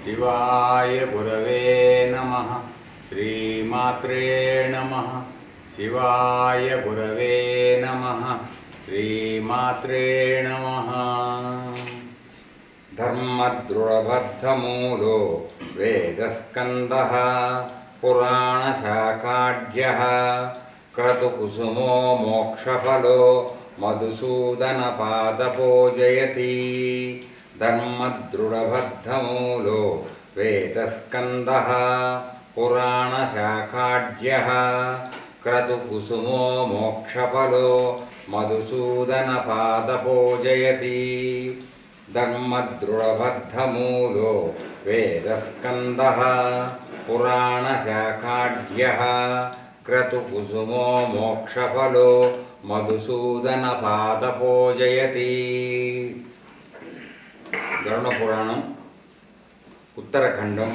శివాయ గురవే నమః. శ్రీమాత్రే నమః. శివాయ గురవే నమః. శ్రీమాత్రే నమః. ధర్మద్రుడబద్ధమూలో వేదస్కందః పురాణశాఖాఢ్యః క్రతుకుసుమో మోక్షఫలో మధుసూదనపాదపూజయతి. ధర్మద్రుడబద్ధమూలో వేదస్కందః పురాణశాఖాఢ్యః క్రతుకుసుమో మోక్షఫలో మధుసూదనపాదపూజయతి. ధర్మద్రుడబద్ధమూలో వేదస్కందః పురాణశాఖాఢ్యః క్రతుకుసుమో మోక్షఫలో మధుసూదనపాదపూజయతి. గరుడ పురాణం ఉత్తరఖండం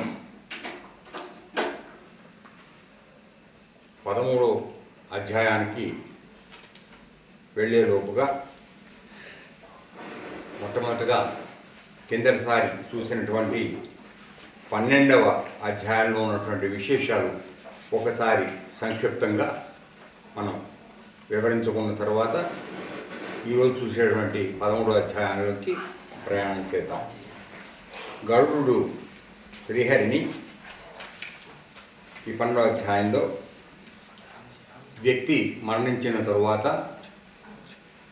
13వ అధ్యాయానికి వెళ్ళేలోపుగా మొట్టమొదటిగా కిందటిసారి చూసినటువంటి 12వ అధ్యాయంలో ఉన్నటువంటి విశేషాలు ఒకసారి సంక్షిప్తంగా మనం వివరించుకున్న తర్వాత ఈరోజు చూసేటువంటి 13వ అధ్యాయంలోకి ప్రయాణం చేద్దాం. గరుడు శ్రీహరిని ఈ 12వ అధ్యాయంలో వ్యక్తి మరణించిన తరువాత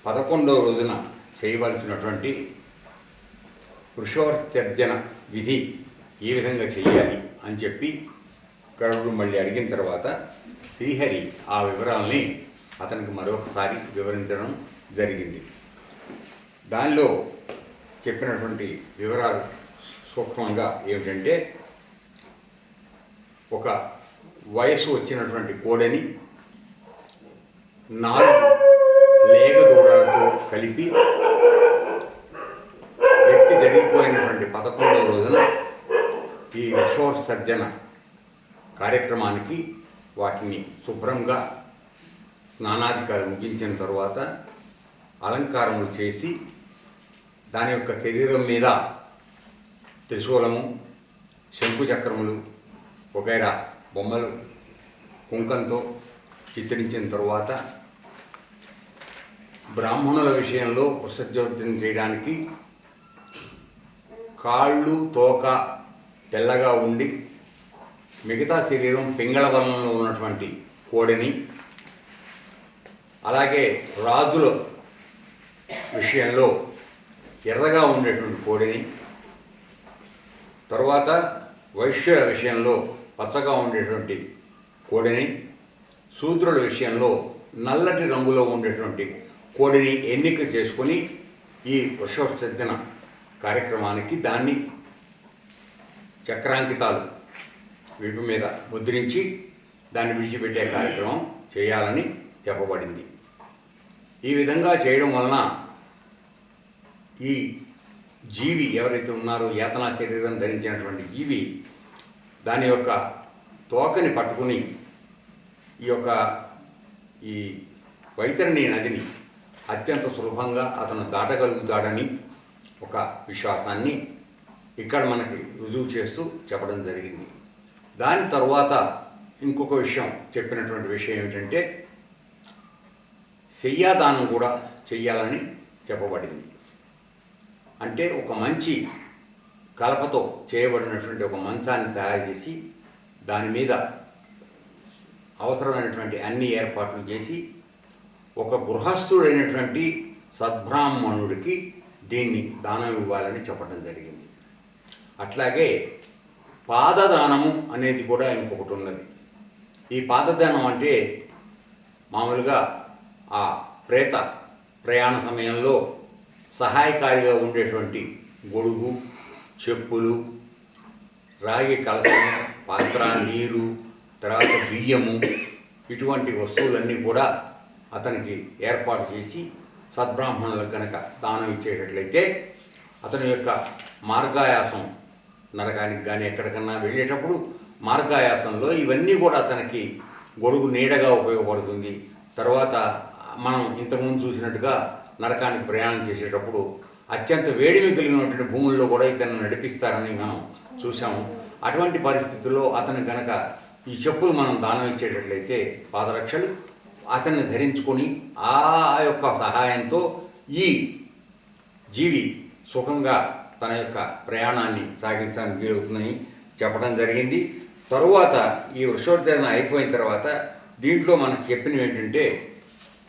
11వ రోజున చేయవలసినటువంటి వృషోత్సర్జన విధి ఏ విధంగా చేయాలి అని చెప్పి గరుడు మళ్ళీ అడిగిన తర్వాత శ్రీహరి ఆ వివరాలని అతనికి మరొకసారి వివరించడం జరిగింది. దానిలో చెప్పినటువంటి వివరాలు సూక్ష్మంగా ఏమిటంటే, ఒక వయసు వచ్చినటువంటి కోడని 4 లేగ దూడలతో కలిపి వ్యక్తి జరిగిపోయినటువంటి 11వ రోజున ఈ విశ్వసర్జన కార్యక్రమానికి వాటిని శుభ్రంగా స్నానాధికారం ముగించిన తరువాత అలంకారములు చేసి దాని యొక్క శరీరం మీద త్రిశూలము, శంకుచక్రములు వగైరా బొమ్మలు కుంకంతో చిత్రించిన తరువాత బ్రాహ్మణుల విషయంలో విసర్జన చేయడానికి కాళ్ళు తోక తెల్లగా ఉండి మిగతా శరీరం పింగళ వర్ణంలో ఉన్నటువంటి కోడిని, అలాగే రాజుల విషయంలో ఎర్రగా ఉండేటువంటి కోడిని, తరువాత వైశ్యుల విషయంలో పచ్చగా ఉండేటువంటి కోడిని, శూద్రుల విషయంలో నల్లటి రంగులో ఉండేటువంటి కోడిని ఎన్నిక చేసుకొని ఈ వృషోత్సర్జన కార్యక్రమానికి దాన్ని చక్రాంకితాలు వీపు మీద ముద్రించి దాన్ని విడిచిపెట్టే కార్యక్రమం చేయాలని చెప్పబడింది. ఈ విధంగా చేయడం వలన ఈ జీవి ఎవరైతే ఉన్నారో యాతనా శరీరం ధరించినటువంటి జీవి దాని యొక్క తోకని పట్టుకుని ఈ వైతరణి నదిని అత్యంత సులభంగా అతను దాటగలుగుతాడని ఒక విశ్వాసాన్ని ఇక్కడ మనకి రుజువు చేస్తూ చెప్పడం జరిగింది. దాని తరువాత ఇంకొక విషయం చెప్పినటువంటి విషయం ఏమిటంటే, శయ్యాదానం కూడా చెయ్యాలని చెప్పబడింది. అంటే ఒక మంచి కలపతో చేయబడినటువంటి ఒక మంచాన్ని తయారు చేసి దాని మీద అవసరమైనటువంటి అన్ని ఏర్పాట్లు చేసి ఒక గృహస్థుడైనటువంటి సద్బ్రాహ్మణుడికి దీన్ని దానం ఇవ్వాలని చెప్పడం జరిగింది. అట్లాగే పాదదానము అనేది కూడా ఇంకొకటి ఉన్నది. ఈ పాదదానం అంటే మామూలుగా ఆ ప్రేత ప్రయాణ సమయంలో సహాయకారిగా ఉండేటువంటి గొడుగు, చెప్పులు, రాగి కలశం, పాత్ర, నీరు, తర్వాత బియ్యము, ఇటువంటి వస్తువులన్నీ కూడా అతనికి ఏర్పాటు చేసి సద్బ్రాహ్మణులకు కనుక దానం ఇచ్చేటట్లయితే అతని యొక్క మార్గాయాసం నరకానికి కానీ ఎక్కడికన్నా వెళ్ళేటప్పుడు మార్గాయాసంలో ఇవన్నీ కూడా అతనికి గొడుగు నీడగా ఉపయోగపడుతుంది. తర్వాత మనం ఇంతకుముందు చూసినట్టుగా నరకానికి ప్రయాణం చేసేటప్పుడు అత్యంత వేడిమి కలిగినటువంటి భూముల్లో కూడా ఇతను నడిపిస్తారని మనం చూసాము. అటువంటి పరిస్థితుల్లో అతను కనుక ఈ చెప్పులు మనం దానం ఇచ్చేటట్లయితే పాదరక్షలు అతన్ని ధరించుకొని ఆ యొక్క సహాయంతో ఈ జీవి సుఖంగా తన యొక్క ప్రయాణాన్ని సాగించడానికి వీలవుతుందని చెప్పడం జరిగింది. తరువాత ఈ వృషోద్ధరణ అయిపోయిన తర్వాత దీంట్లో మనకు చెప్పినవి ఏంటంటే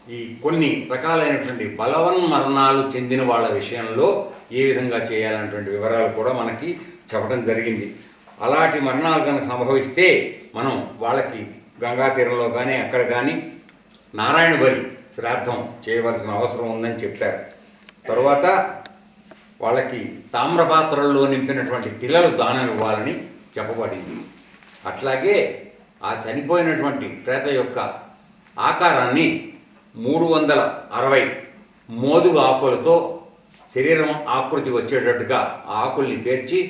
ఈ కొన్ని రకాలైనటువంటి బలవన్మరణాలు చెందిన వాళ్ళ విషయంలో ఏ విధంగా చేయాలన్నటువంటి వివరాలు కూడా మనకి చెప్పడం జరిగింది. అలాంటి మరణాలు కనుక సంభవిస్తే మనం వాళ్ళకి గంగా తీరంలో కానీ అక్కడ కానీ నారాయణ బలి శ్రాద్ధం చేయవలసిన అవసరం ఉందని చెప్పారు. తరువాత వాళ్ళకి తామ్రపాత్రల్లో నింపినటువంటి తిలలు దానం ఇవ్వాలని చెప్పబడింది. అట్లాగే ఆ చనిపోయినటువంటి ప్రేత యొక్క ఆకారాన్ని 360 మోదుగు ఆకులతో శరీరం ఆకృతి వచ్చేటట్టుగా ఆ ఆకుల్ని పేర్చి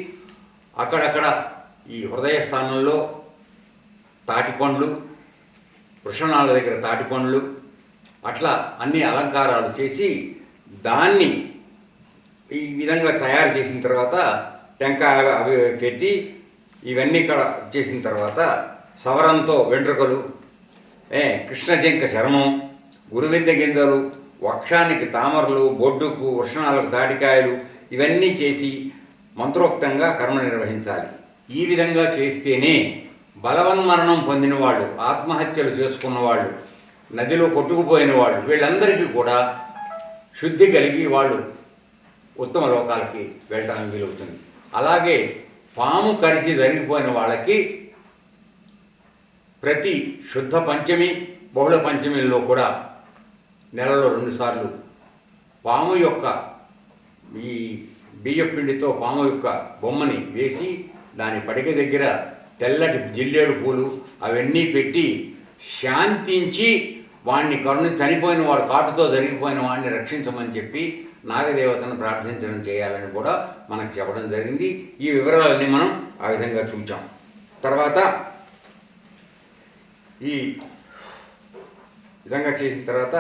అక్కడక్కడ ఈ హృదయ స్థానంలో తాటిపండ్లు, వృషణాల దగ్గర తాటిపండ్లు అట్లా అన్ని అలంకారాలు చేసి దాన్ని ఈ విధంగా తయారు చేసిన తర్వాత టెంకాయ అవి పెట్టి ఇవన్నీ ఇక్కడ చేసిన తర్వాత సవరంతో వెంట్రుకలు, కృష్ణజింక చర్మం, గురువింద గింజలు, వక్షానికి తామరలు, బొడ్డుకు వృషణాలకు తాటికాయలు ఇవన్నీ చేసి మంత్రోక్తంగా కర్మ నిర్వహించాలి. ఈ విధంగా చేస్తేనే బలవన్మరణం పొందిన వాళ్ళు, ఆత్మహత్యలు చేసుకున్న వాళ్ళు, నదిలో కొట్టుకుపోయిన వాళ్ళు వీళ్ళందరికీ కూడా శుద్ధి కలిగి వాళ్ళు ఉత్తమ లోకాలకి వెళ్ళడానికి వీలవుతుంది. అలాగే పాము కరిచి జరిగిపోయిన వాళ్ళకి ప్రతి శుద్ధ పంచమి, బహుళ పంచమిలో కూడా నెలలో 2 సార్లు పాము యొక్క ఈ బియ్య పిండితో పాము యొక్క బొమ్మని వేసి దాని పడిక దగ్గర తెల్లటి జిల్లేడు పూలు అవన్నీ పెట్టి శాంతించి వాడిని చనిపోయిన వాడు కాటుతో జరిగిపోయిన వాడిని రక్షించమని చెప్పి నాగదేవతను ప్రార్థించడం చేయాలని కూడా మనకు చెప్పడం జరిగింది. ఈ వివరాలన్నీ మనం ఆ విధంగా చూచాం. తర్వాత ఈ విధంగా చేసిన తర్వాత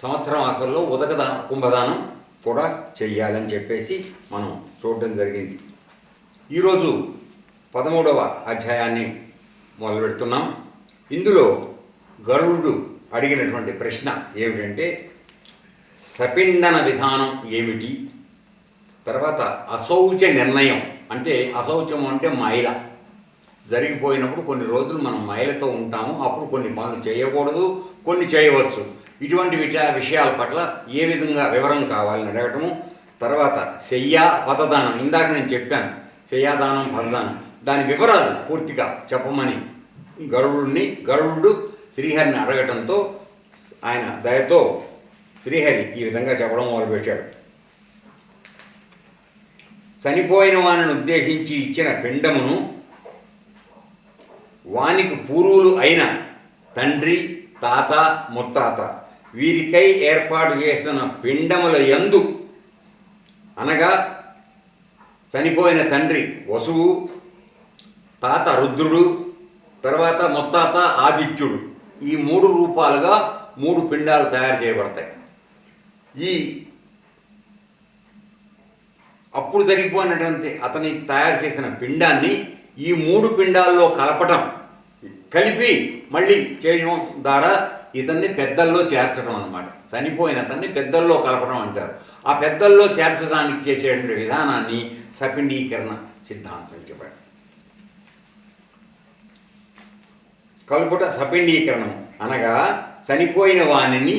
సంవత్సరం ఆఖరిలో ఉదకదానం, కుంభదానం కూడా చెయ్యాలని చెప్పేసి మనం చూడడం జరిగింది. ఈరోజు 13వ అధ్యాయాన్ని మొదలు పెడుతున్నాం. ఇందులో గరుడు అడిగినటువంటి ప్రశ్న ఏమిటంటే సపిండన విధానం ఏమిటి, తర్వాత అశౌచ నిర్ణయం అంటే అశౌచం అంటే మైల జరిగిపోయినప్పుడు కొన్ని రోజులు మనం మైలతో ఉంటాము, అప్పుడు కొన్ని పనులు చేయకూడదు, కొన్ని చేయవచ్చు. ఇటువంటి విషయాల పట్ల ఏ విధంగా వివరం కావాలని అడగటము. తర్వాత శయ్య పదదానం, ఇందాక నేను చెప్పాను శయ్యాదానం పదదానం, దాని వివరాలు పూర్తిగా చెప్పమని గరుడు శ్రీహరిని అడగటంతో ఆయన దయతో శ్రీహరి ఈ విధంగా చెప్పడం మొదలుపెట్టాడు. చనిపోయిన వానిని ఉద్దేశించి ఇచ్చిన పిండమును వానికి పూర్వులు అయిన తండ్రి, తాత, ముత్తాత వీరికై ఏర్పాటు చేస్తున్న పిండముల యందు అనగా చనిపోయిన తండ్రి వసువు, తాత రుద్రుడు, తర్వాత ముత్తాత ఆదిత్యుడు, ఈ 3 రూపాలుగా 3 పిండాలు తయారు చేయబడతాయి. ఈ అప్పుడు జరిగిపోయినటువంటి అతని తయారు చేసిన పిండాన్ని ఈ 3 పిండాల్లో కలిపి మళ్ళీ చేయడం ద్వారా ఇతన్ని పెద్దల్లో చేర్చడం అన్నమాట. చనిపోయిన అతన్ని పెద్దల్లో కలపడం అంటారు. ఆ పెద్దల్లో చేర్చడానికి చేసేటువంటి విధానాన్ని సపిండీకరణ సిద్ధాంతం చెప్పాడు. కలుపుట సపిండీకరణం అనగా చనిపోయిన వానిని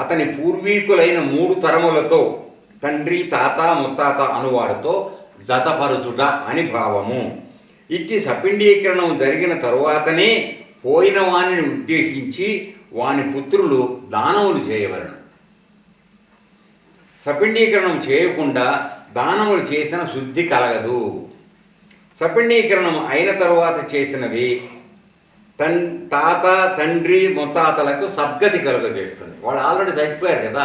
అతని పూర్వీకులైన 3 తరములతో తండ్రి, తాత, ముత్తాత అనువారితో జతపరుచుట అని భావము. ఇట్టి సపిండీకరణం జరిగిన తరువాతనే పోయిన వానిని ఉద్దేశించి వాని పుత్రులు దానములు చేయవలను. సపిండీకరణం చేయకుండా దానములు చేసిన శుద్ధి కలగదు. సపిండీకరణం అయిన తరువాత చేసినవి తాత, తండ్రి, ముత్తాతలకు సద్గతి కలుగజేస్తుంది. వాళ్ళు ఆల్రెడీ చచ్చిపోయారు కదా,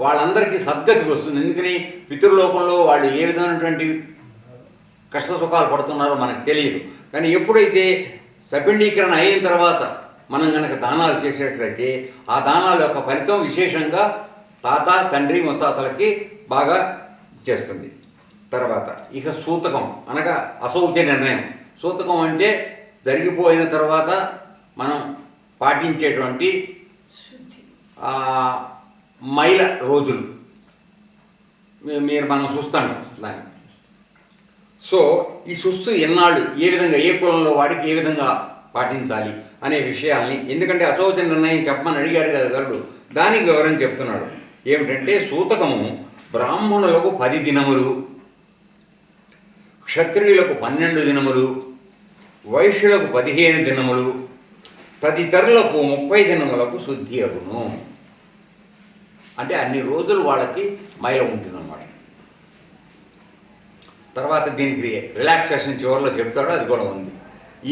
వాళ్ళందరికీ సద్గతి వస్తుంది. ఎందుకని పితృలోకంలో వాళ్ళు ఏ విధమైనటువంటి కష్ట సుఖాలు పడుతున్నారో మనకు తెలియదు. కానీ ఎప్పుడైతే సపిండీకరణ అయిన తర్వాత మనం కనుక దానాలు చేసేటట్లయితే ఆ దానాల యొక్క ఫలితం విశేషంగా తాత, తండ్రి, ముత్తాతలకి బాగా చేస్తుంది. తర్వాత ఇక సూతకం అనగా అశౌచ నిర్ణయం. సూతకం అంటే జరిగిపోయిన తర్వాత మనం పాటించేటువంటి మైల రోజులు మనం చూస్తాం దాన్ని. సో ఈ సుస్తు ఎన్నాళ్ళు, ఏ విధంగా, ఏ కులంలో వాడికి ఏ విధంగా పాటించాలి అనే విషయాల్ని, ఎందుకంటే అశౌచ నిర్ణయం చెప్పమని అడిగాడు కదా గరుడు, దానికి వివరం చెప్తున్నాడు. ఏమిటంటే సూతకము బ్రాహ్మణులకు 10 దినములు, క్షత్రియులకు 12 దినములు, వైశ్యులకు 15 దినములు, తదితరులకు 30 దినములకు శుద్ధి అగును. అంటే అన్ని రోజులు వాళ్ళకి మైల ఉంటుందన్నమాట. తర్వాత దీనికి రిలాక్సేషన్ చివరిలో చెప్తాడో అది కూడా ఉంది.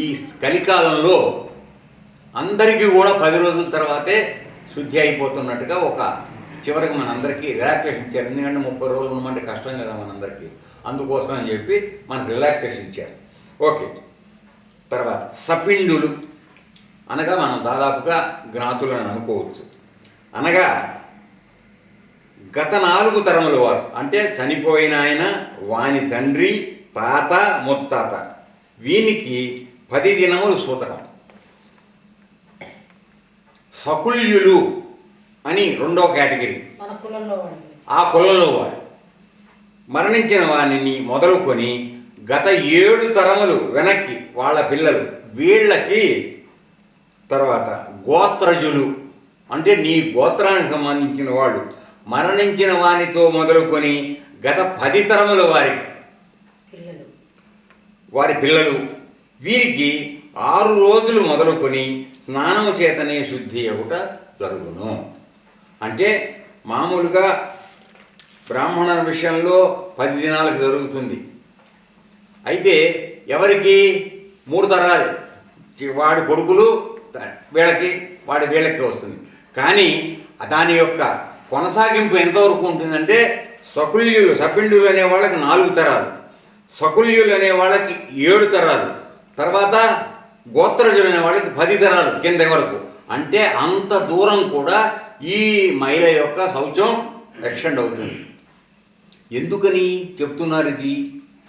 ఈ కలికాలంలో అందరికీ కూడా 10 రోజుల తర్వాతే శుద్ధి అయిపోతున్నట్టుగా ఒక చివరికి మనందరికీ రిలాక్సేషన్ ఇచ్చారు. ఎందుకంటే 30 రోజులు ఉన్నమంటే కష్టం కదా మనందరికీ, అందుకోసం అని చెప్పి మనకు రిలాక్సేషన్ ఇచ్చారు. ఓకే. తర్వాత సపిండులు అనగా మనం దాదాపుగా జ్ఞాతులను అనుకోవచ్చు. అనగా గత 4 తరముల వారు, అంటే చనిపోయిన ఆయన, వాని తండ్రి, తాత, ముత్తాత, వీనికి 10 దినములు సూతకం. సకుల్యులు అని రెండో కేటగిరీ, ఆ కులంలో వాడు మరణించిన వాణిని మొదలుకొని గత 7 తరములు వెనక్కి వాళ్ళ పిల్లలు, వీళ్ళకి. తర్వాత గోత్రజులు అంటే నీ గోత్రానికి సంబంధించిన వాళ్ళు, మరణించిన వానితో మొదలుకొని గత 10 తరముల వారి పిల్లలు, వీరికి 6 రోజులు మొదలుకొని స్నానము చేతనే శుద్ధి అగుట జరుగును. అంటే మామూలుగా బ్రాహ్మణ విషయంలో 10 దినాలకు జరుగుతుంది. అయితే ఎవరికి 3 తరాలు, వాడి కొడుకులు వీళ్ళకి, వీళ్ళకి వస్తుంది. కానీ దాని యొక్క కొనసాగింపు ఎంతవరకు ఉంటుందంటే సపిండులు అనే వాళ్ళకి 4 తరాలు, సకుల్యులు అనే వాళ్ళకి 7 తరాలు, తర్వాత గోత్రజులు అనే వాళ్ళకి 10 తరాలు కింద వరకు. అంటే అంత దూరం కూడా ఈ మహిళ యొక్క శౌచం ఎక్స్టెండ్ అవుతుంది. ఎందుకని చెప్తున్నారు ఇది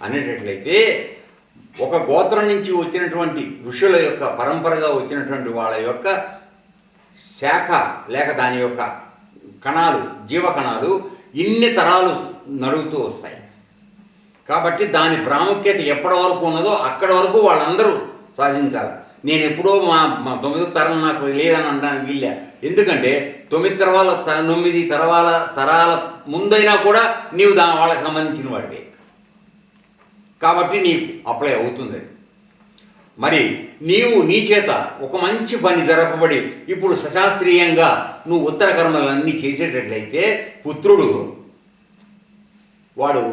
అనేటట్లయితే, ఒక గోత్రం నుంచి వచ్చినటువంటి ఋషుల యొక్క పరంపరగా వచ్చినటువంటి వాళ్ళ యొక్క శాఖ లేక దాని యొక్క కణాలు, జీవకణాలు ఇన్ని తరాలు నడుగుతూ వస్తాయి. కాబట్టి దాని ప్రాముఖ్యత ఎప్పటి వరకు ఉన్నదో అక్కడి వరకు వాళ్ళందరూ సాధించాలి. నేను ఎప్పుడో మా 9వ తరం నాకు లేదని అనడానికి వీళ్ళే. ఎందుకంటే 9 తరాల ముందైనా కూడా నీవు వాళ్ళకి సంబంధించిన వాడివే, కాబట్టి నీకు అప్లై అవుతుంది. మరి నీవు నీ చేత ఒక మంచి పని జరపబడి ఇప్పుడు సశాస్త్రీయంగా నువ్వు ఉత్తర కర్మలన్నీ చేసేటట్లయితే, పుత్రుడు వాడు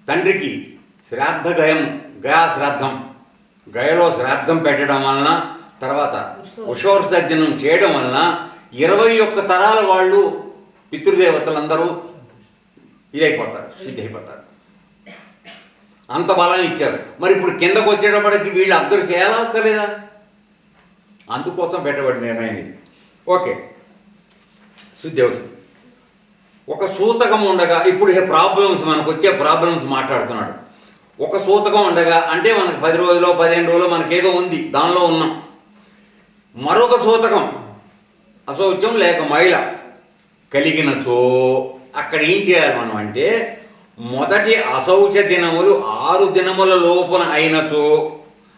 తండ్రికి గయలో శ్రాద్ధం పెట్టడం వలన, తర్వాత ఉషోర్సర్జనం చేయడం వలన 21 తరాల వాళ్ళు పితృదేవతలందరూ ఇదైపోతారు, శుద్ధి అయిపోతారు. అంత బలం ఇచ్చారు. మరి ఇప్పుడు కిందకు వచ్చేటప్పటికి వీళ్ళు అబ్జర్వ్ చేయాలా అక్కర్లేదా? అందుకోసం పెట్టబడిన నిర్ణయం ఇది. ఓకే, శుద్ధి అవుతుంది. ఒక సూతకం ఉండగా, ఇప్పుడు మనకు వచ్చే ప్రాబ్లమ్స్ మాట్లాడుతున్నాడు. ఒక సూతకం ఉండగా అంటే మనకు 10 రోజులు 15 రోజులు మనకేదో ఉంది, దానిలో ఉన్నాం. మరొక సూతకం అశౌచం లేక మైల కలిగినచో అక్కడ ఏం చేయాలి మనం అంటే, మొదటి అశౌచ దినములు 6 దినముల లోపున అయినచో,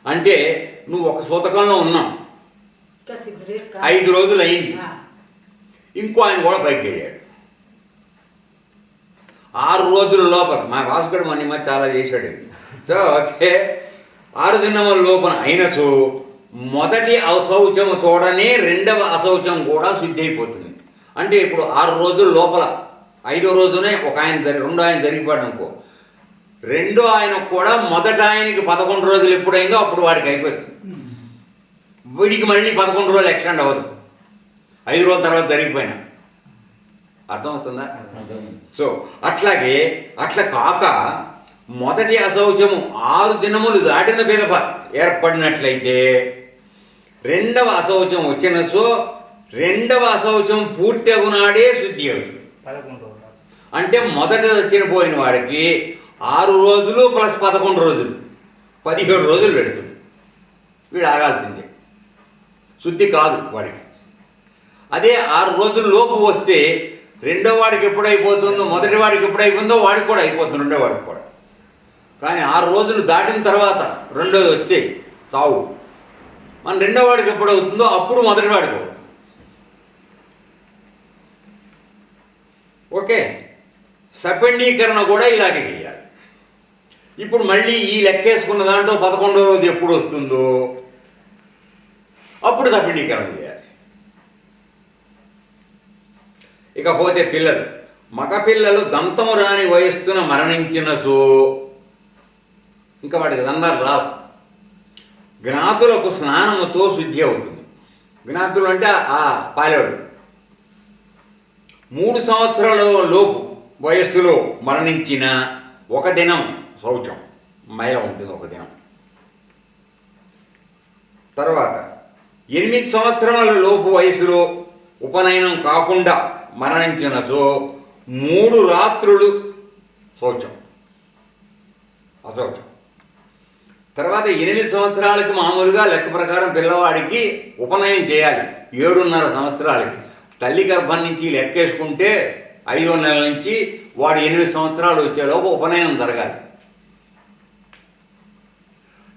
అంటే నువ్వు ఒక సూతకంలో ఉన్నావు, 5 రోజులు అయింది, ఇంకో ఆయన కూడా పైకి వెళ్ళాడు 6 రోజుల లోపల. మా వాసుకుడు మొన్న చాలా చేశాడు. సో ఓకే, 6 దినముల లోపల అయినచో మొదటి అశౌచము తోడనే రెండవ అశౌచం కూడా శుద్ధి అయిపోతుంది. అంటే ఇప్పుడు 6 రోజుల లోపల 5వ రోజునే ఒక ఆయన రెండో ఆయన జరిగిపోయాడు అనుకో, రెండో ఆయన కూడా మొదట ఆయనకి 11 రోజులు ఎప్పుడైందో అప్పుడు వాడికి అయిపోతుంది. వీడికి మళ్ళీ 11 రోజులు ఎక్స్టెండ్ అవ్వదు, 5 రోజుల తర్వాత జరిగిపోయినా. అర్థమవుతుందా? సో అట్లాగే అట్లా కాక మొదటి అశౌచము 6 దినములు దాటిన పిదప ఏర్పడినట్లయితే రెండవ అశౌచం వచ్చినచో రెండవ అశౌచం పూర్తి అగునాడే శుద్ధి అవుతుంది. అంటే మొదట చనిపోయిన వాడికి 6 రోజులు ప్లస్ 11 రోజులు 17 రోజులు పెడుతుంది. వీడు ఆగాల్సిందే, శుద్ధి కాదు వాడికి. అదే 6 రోజుల లోపు వస్తే రెండో వాడికి ఎప్పుడైపోతుందో మొదటి వాడికి ఎప్పుడైపోతుందో వాడికి కూడా అయిపోతుంది, రెండో వాడికి కూడా. కానీ 6 రోజులు దాటిన తర్వాత రెండోది వచ్చే చావు మన రెండో వాడికి ఎప్పుడవుతుందో అప్పుడు మొదటి వాడికి అవుతుంది. ఓకే, సపెండీకరణ కూడా ఇలాగే చేయాలి. ఇప్పుడు మళ్ళీ ఈ లెక్కేసుకున్న దాంట్లో 11వ రోజు ఎప్పుడు వస్తుందో అప్పుడు సపెండీకరణ చేయాలి. ఇకపోతే పిల్లలు, మగపిల్లలు దంతము రాని వయస్సున మరణించినచో ఇంకా వాడికి దండాలు రావు. జ్ఞాతులకు స్నానముతో శుద్ధి అవుతుంది. జ్ఞాతులు అంటే ఆ పాలేవాడు 3 సంవత్సరాల లోపు వయస్సులో మరణించిన 1 దినం శౌచం మైల ఉంటుంది, 1 దినం. తర్వాత 8 సంవత్సరాల లోపు వయసులో ఉపనయనం కాకుండా మరణించినచో 3 రాత్రులు శౌచం, అశౌచం. తర్వాత 8 సంవత్సరాలకి మామూలుగా లెక్క ప్రకారం పిల్లవాడికి ఉపనయనం చేయాలి. 7.5 సంవత్సరాలకి తల్లి గర్భం నుంచి లెక్కేసుకుంటే 5వ నెల నుంచి వాడు 8 సంవత్సరాలు వచ్చేలోపు ఉపనయనం జరగాలి.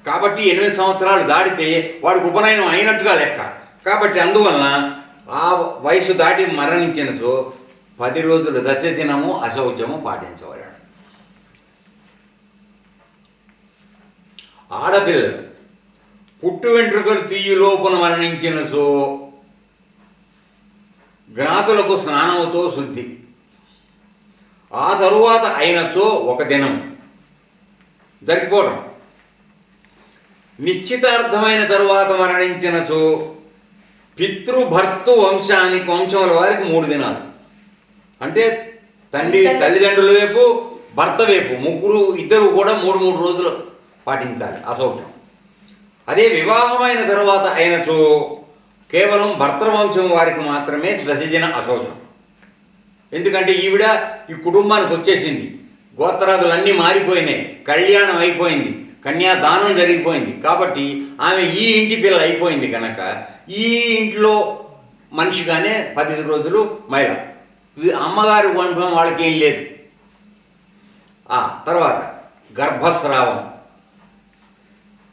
కాబట్టి 8 సంవత్సరాలు దాటితే వాడికి ఉపనయనం అయినట్టుగా లెక్క. కాబట్టి అందువలన ఆ వయసు దాటి మరణించినచో 10 రోజులు దశదినము అశౌచము పాటించవలెను. ఆడపిల్లలు పుట్టు వెంట్రుకలు తీయి లోపున మరణించినచో జ్ఞాతులకు స్నానముతో శుద్ధి, ఆ తరువాత అయినచో 1 దినం జరిగిపోవడం. నిశ్చితార్థమైన తరువాత మరణించినచో పితృభర్తృ వంశముల వారికి 3 దినాలు. అంటే తల్లిదండ్రుల వైపు భర్త వైపు ఇద్దరు కూడా 3 రోజులు పాటించాలి అశౌచం. అదే వివాహమైన తర్వాత అయినచో కేవలం భర్తృవంశం వారికి మాత్రమే దశదిన అశౌచం. ఎందుకంటే ఈవిడ ఈ కుటుంబానికి వచ్చేసింది, గోత్రాదులన్నీ మారిపోయినాయి, కళ్యాణం అయిపోయింది, కన్యాదానం జరిగిపోయింది. కాబట్టి ఆమె ఈ ఇంటి పిల్ల అయిపోయింది కనుక ఈ ఇంట్లో మనిషిగానే 10 రోజులు మహిళ. అమ్మగారి వంశం వాళ్ళకి ఏం లేదు. తర్వాత గర్భస్రావం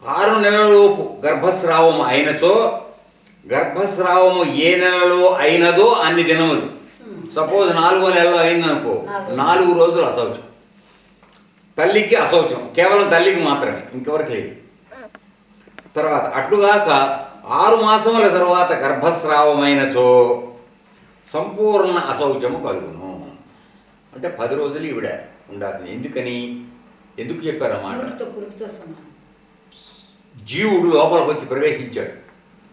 6 నెలలలోపు గర్భస్రావం అయినచో, గర్భస్రావము ఏ నెలలో అయినదో అన్ని దినములు. సపోజ్ 4వ నెలలో అయిందనుకో 4 రోజులు అశౌచం. తల్లికి అశౌచం, కేవలం తల్లికి మాత్రమే, ఇంకెవరికి లేదు. తర్వాత అట్లుగాక 6 మాసముల తర్వాత గర్భస్రావమైనచో సంపూర్ణ అశౌచము కలుగును. అంటే 10 రోజులు ఈవిడ ఉండాలి. ఎందుకు చెప్పారన్నమాట? జీవుడు లోపలికి వచ్చి ప్రవేశించాడు.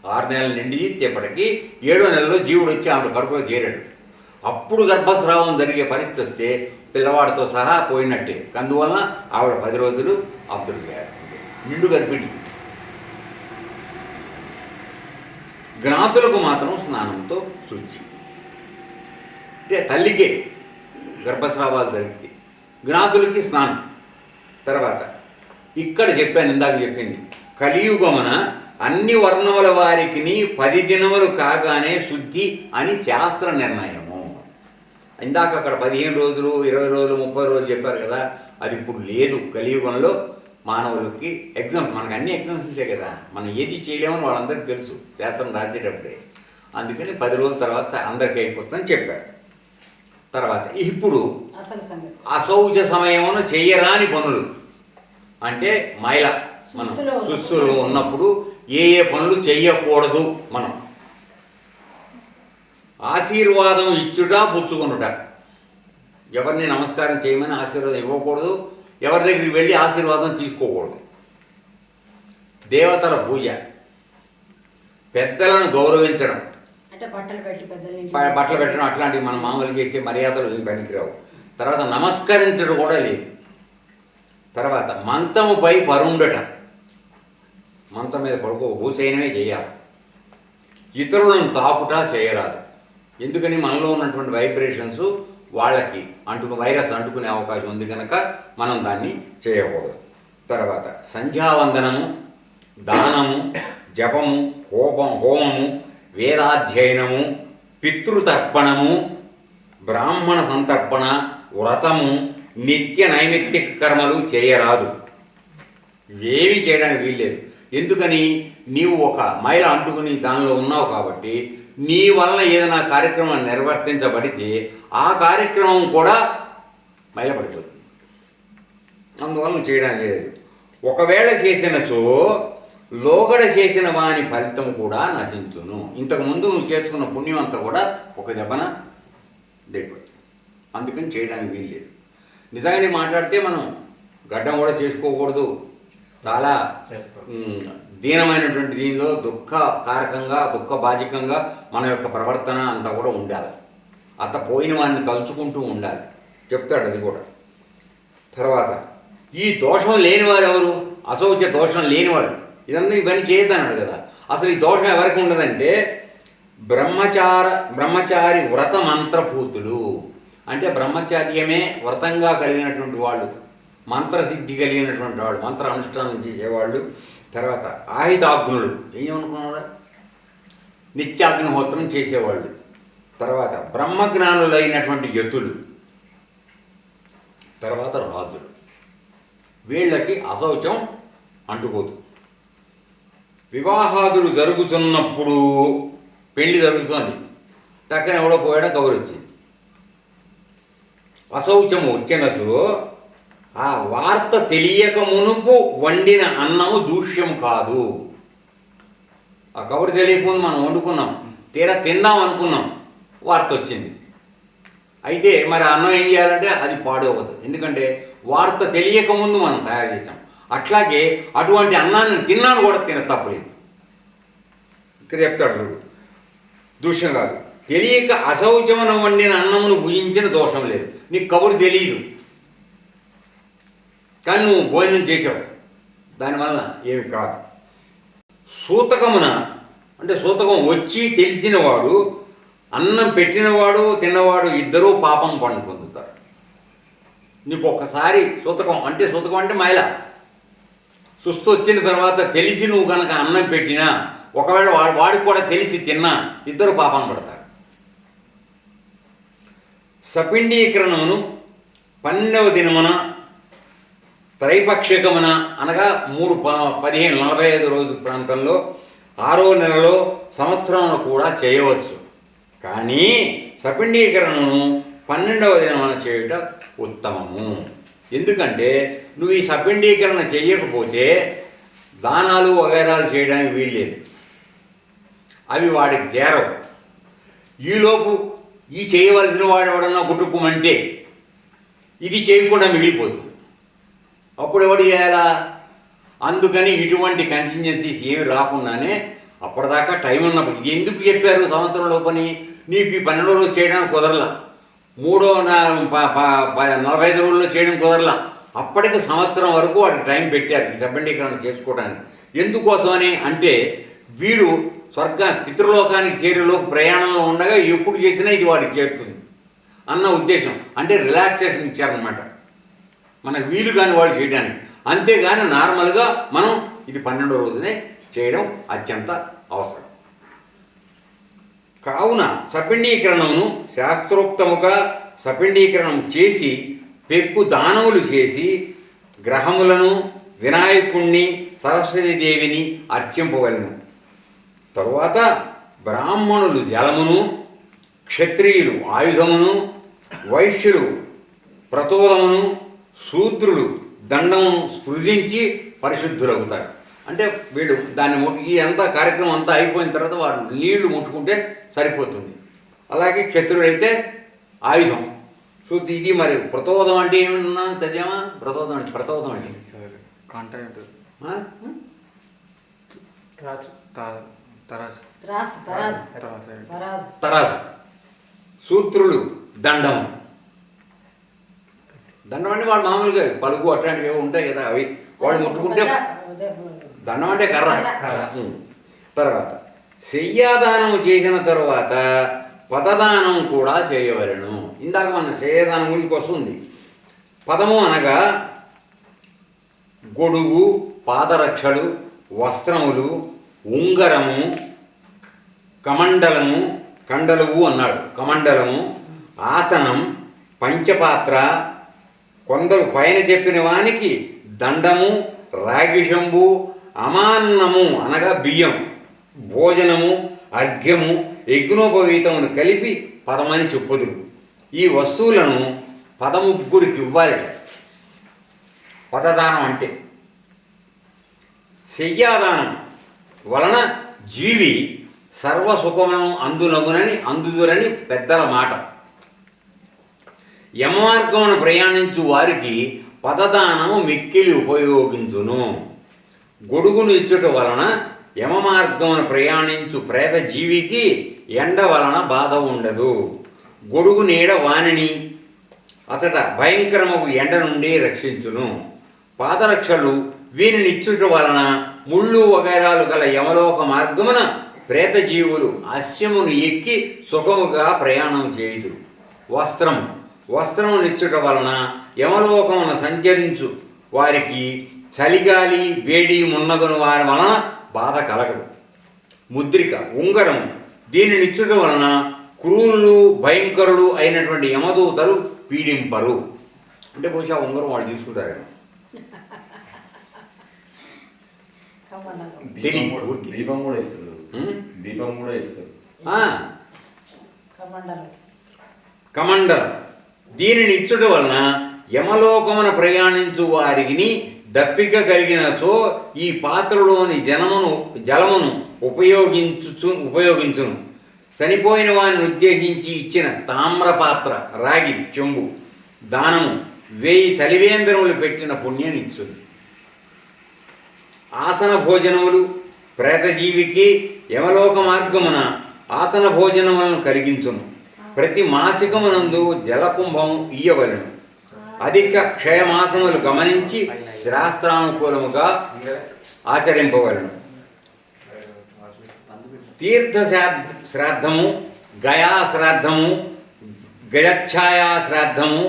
6 నెలలు నిండితేపటికి 7వ నెలలో జీవుడు వచ్చి ఆవిడ కడుపులో చేరాడు. అప్పుడు గర్భస్రావం జరిగే పరిస్థితి వస్తే పిల్లవాడితో సహా పోయినట్టే. అందువలన ఆవిడ 10 రోజులు అబ్జర్వ్ చేయాల్సిందే, నిండు గర్భిణి. జ్ఞాతులకు మాత్రం స్నానంతో శుచి. అంటే తల్లికే గర్భస్రావాలు జరిగితే జ్ఞాతులకి స్నానం. తర్వాత ఇక్కడ చెప్పాను, ఇందాక చెప్పింది, కలియుగమున అన్ని వర్ణముల వారికి 10 దినములు కాగానే శుద్ధి అని శాస్త్ర నిర్ణయము. ఇందాక అక్కడ 15 రోజులు 20 రోజులు 30 రోజులు చెప్పారు కదా, అది ఇప్పుడు లేదు. కలియుగంలో మానవులకి మనకు అన్ని ఎగ్జామ్షన్సే కదా, మనం ఏది చేయలేమని వాళ్ళందరికీ తెలుసు శాస్త్రం రాసేటప్పుడే. అందుకని 10 రోజుల తర్వాత అందరికీ అయిపోతుందని చెప్పారు. తర్వాత ఇప్పుడు అశౌచ సమయమును చెయ్యరాని పనులు అంటే మైల మనం సుస్సులో ఉన్నప్పుడు ఏ పనులు చెయ్యకూడదు. మనం ఆశీర్వాదం ఇచ్చుట పుచ్చుకొనుట, ఎవరిని నమస్కారం చేయమని ఆశీర్వాదం ఇవ్వకూడదు, ఎవరి దగ్గరికి వెళ్ళి ఆశీర్వాదం తీసుకోకూడదు. దేవతల పూజ, పెద్దలను గౌరవించడం, బట్టలు పెట్టడం, అట్లాంటివి మనం మామూలు చేసే మర్యాదలు ఏం పనికిరావు. తర్వాత నమస్కరించడం కూడా లేదు. తర్వాత మంచముపై పరుండటం, మంచం మీద పడుకో భూసేనమే చేయాలి. ఇతరులను తాకుట చేయరాదు. ఎందుకని మనలో ఉన్నటువంటి వైబ్రేషన్స్ వాళ్ళకి వైరస్ అంటుకునే అవకాశం ఉంది కనుక మనం దాన్ని చేయకూడదు. తర్వాత సంధ్యావందనము, దానము, జపము, హోమము, వేదాధ్యయనము, పితృతర్పణము, బ్రాహ్మణ సంతర్పణ, వ్రతము, నిత్య నైమిత్తిక కర్మలు చేయరాదు. ఏమీ చేయడానికి వీల్లేదు. ఎందుకని? నీవు ఒక మైల అంటుకుని దానిలో ఉన్నావు కాబట్టి నీ వలన ఏదైనా కార్యక్రమం నిర్వర్తించబడితే ఆ కార్యక్రమం కూడా మైలపడిపోతుంది. అందువలన చేయడానికి లేదు. ఒకవేళ చేసినచో లోగడ చేసిన వాని ఫలితం కూడా నశించును. ఇంతకుముందు నువ్వు చేసుకున్న పుణ్యం అంతా కూడా ఒక దెబ్బన దిగిపోతుంది. అందుకని చేయడానికి వీల్లేదు. నిజంగానే మాట్లాడితే మనం గడ్డం కూడా చేసుకోకూడదు. చాలా దీనమైనటువంటి దీనిలో దుఃఖకారకంగా దుఃఖభాజికంగా మన యొక్క ప్రవర్తన అంతా కూడా ఉండాలి. పోయిన వాడిని తలుచుకుంటూ ఉండాలి. చెప్తాడు అది కూడా. తర్వాత ఈ దోషం లేనివారు ఎవరు? అశౌచ దోషం లేనివాడు. ఇవన్నీ చేయొద్దన్నాడు కదా. అసలు ఈ దోషం ఎవరికి ఉండదంటే బ్రహ్మచారి వ్రత మంత్రభూతులు. అంటే బ్రహ్మచార్యమే వ్రతంగా కలిగినటువంటి వాళ్ళు, మంత్రసిద్ధి కలిగినటువంటి వాళ్ళు, మంత్ర అనుష్ఠానం చేసేవాళ్ళు. తర్వాత ఆయుధాగ్నులు, ఏమనుకున్నారా, నిత్యాగ్నిహోత్రం చేసేవాళ్ళు. తర్వాత బ్రహ్మజ్ఞానులైనటువంటి యతులు, తర్వాత రాజులు. వీళ్ళకి అశౌచం అంటుకోదు. వివాహాదులు జరుగుతున్నప్పుడు, పెళ్లి జరుగుతుంది, టక్కన ఎవడో పోయాడో కబురు వచ్చింది, అశౌచము వచ్చినచో ఆ వార్త తెలియక మునుపు వండిన అన్నము దూష్యం కాదు. ఆ కబురు తెలియకముందు మనం వండుకున్నాం, తీరా తిందాం అనుకున్నాం, వార్త వచ్చింది. అయితే మరి అన్నం ఏం చేయాలంటే అది పాడవద్దు. ఎందుకంటే వార్త తెలియకముందు మనం తయారు చేసాం. అట్లాగే అటువంటి అన్నాన్ని తిన్నాను కూడా తప్పలేదు. ఇక్కడ చెప్తాడు, దూష్యం కాదు. తెలియక అశౌచమును వండిన అన్నమును భుజించిన దోషం లేదు. నీకు కబురు తెలియదు కానీ నువ్వు భోజనం చేసావు, దానివల్ల ఏమి కాదు. సూతకమున అంటే సూతకం వచ్చి తెలిసినవాడు, అన్నం పెట్టినవాడు తిన్నవాడు ఇద్దరూ పాపం పొందుతారు. నీకు ఒక్కసారి సూతకం అంటే మైల సుస్తు వచ్చిన తర్వాత తెలిసి నువ్వు కనుక అన్నం పెట్టినా, ఒకవేళ వాడికి కూడా తెలిసి తిన్నా, ఇద్దరు పాపం పడతారు. సపిండీకరణమును 12వ దినమున త్రైపక్షికమున అనగా 15-45 రోజుల ప్రాంతంలో 6వ నెలలో సంవత్సరంలో కూడా చేయవచ్చు. కానీ సపిండీకరణను 12వ దినమున చేయుట ఉత్తమము. ఎందుకంటే నువ్వు ఈ సపిండీకరణ చేయకపోతే దానాలు వగైరాలు చేయడానికి వీల్లేదు, అవి వాడికి చేరవు. ఈలోపు ఈ చేయవలసిన వాడు ఎవడన్నా కుట్టుకోమంటే ఇది చేయకుండా మిగిలిపోతుంది. అప్పుడు ఎవడు చేయాలా? అందుకని ఇటువంటి కంటిన్యూన్సీస్ ఏమి రాకుండానే అప్పటిదాకా టైం ఉన్నప్పుడు ఎందుకు చెప్పారు సంవత్సరంలో పని? నీకు ఈ 12 రోజులు చేయడానికి కుదరలా, 45 రోజుల్లో చేయడం కుదరలా, అప్పటికి సంవత్సరం వరకు వాడికి టైం పెట్టారు ఈ సబండీకరణ చేసుకోవడానికి. ఎందుకోసమని అంటే వీడు పితృలోకానికి చేరేలోపు ప్రయాణంలో ఉండగా ఎప్పుడు చేసినా ఇది వాడికి చేరుతుంది అన్న ఉద్దేశం. అంటే రిలాక్సేషన్ ఇచ్చారనమాట మనకు వీలు కాని వాడు చేయడానికి. అంతేగాని నార్మల్గా మనం ఇది 12వ రోజునే చేయడం అత్యంత అవసరం. కావున సపిండీకరణమును శాస్త్రోక్తముగా సపిండీకరణం చేసి పెక్కు దానములు చేసి గ్రహములను, వినాయకుణ్ణి, సరస్వతీదేవిని అర్చింపవలను. తరువాత బ్రాహ్మణులు జలమును, క్షత్రియులు ఆయుధమును, వైశ్యులు ప్రతోదమును, శూద్రులు దండమును స్పృశించి పరిశుద్ధులవుతారు. అంటే వీళ్ళు దాన్ని ఈ అంతా కార్యక్రమం అంతా అయిపోయిన తర్వాత వారు నీళ్లు ముట్టుకుంటే సరిపోతుంది. అలాగే క్షత్రుడైతే ఆయుధం, శుద్ధి. ఇది మరి ప్రతోదం అంటే ఏమన్నా చదివామా? ప్రతోదం అంటే తరాజు. శూద్రులు దండం. దండం అంటే వాడు మామూలుగా పలుగు అట్లాంటివి ఏవో ఉంటాయి కదా, అవి వాడు ముట్టుకుంటే దండం అంటే కర్ర. తర్వాత శయ్యాదానము చేసిన తర్వాత పదదానం కూడా చేయవలను. ఇందాక మన శరీరదానం గురించి వస్తుంది. పదము అనగా గొడుగు, పాదరక్షలు, వస్త్రములు, ఉంగరము, కమండలము, కండలువు అన్నాడు. కమండలము, ఆసనం, పంచపాత్ర, కొందరు పైన చెప్పిన వానికి దండము, రాగిశంబు, అమాన్నము అనగా బియ్యం, భోజనము, అర్ఘ్యము, యజ్ఞోపవీతమును కలిపి పదమని చెప్పుదురు. ఈ వస్తువులను 13 ఇవ్వాలి. పదదానం అంటే శయ్యాదానం వలన జీవి సర్వసుఖమును అందుదురని పెద్దల మాట. యమమార్గమును ప్రయాణించు వారికి పదదానము మిక్కిలి ఉపయోగించును. గొడుగును ఇచ్చుట వలన యమమార్గమును ప్రయాణించు ప్రేత జీవికి ఎండ వలన బాధ ఉండదు. గొడుగు నీడ వానిని అతట భయంకరమగు ఎండ నుండి రక్షించును. పాదరక్షలు వీనినిచ్చుట వలన ముళ్ళు వగైరాలు గల యమలోక మార్గమున ప్రేత జీవులు అశ్యమును ఎక్కి సుఖముగా ప్రయాణం చేయుదురు. వస్త్రమునిచ్చుట వలన యమలోకమున సంచరించు వారికి చలిగాలి, వేడి మున్నగును వారి వలన బాధ కలగదు. ముద్రిక, ఉంగరం, దీనినిచ్చుట వలన క్రూరులు, భయంకరులు అయినటువంటి యమదూతలు పీడింపరు. అంటే బహుశా ఉంగరం వాళ్ళు తీసుకుంటారేమో. దీపం కూడా ఇస్తారు. దీపం కూడా ఇస్తారు. కమండలం, దీనిని ఇచ్చుట వలన యమలోకమున ప్రయాణించు వారికి దప్పిక కలిగినచో ఈ పాత్రలోని జలమును ఉపయోగించును. చనిపోయిన వారిని ఉద్దేశించి ఇచ్చిన తామ్రపాత్ర, రాగి చెంబు దానము 1000 చలివేంద్రములు పెట్టిన పుణ్యాన్నిచ్చును. ఆసన భోజనములు ప్రేతజీవికి యమలోక మార్గమున ఆసన భోజనములను కలిగించును. ప్రతి మాసికమునందు జలకుంభము ఇయ్యవలెను. అధిక క్షయమాసములు గమనించి శాస్త్రానుకూలముగా ఆచరింపవలను. తీర్థ శ్రాద్ధము, గయా శ్రాద్ధము, గజఛాయా శ్రాద్ధము,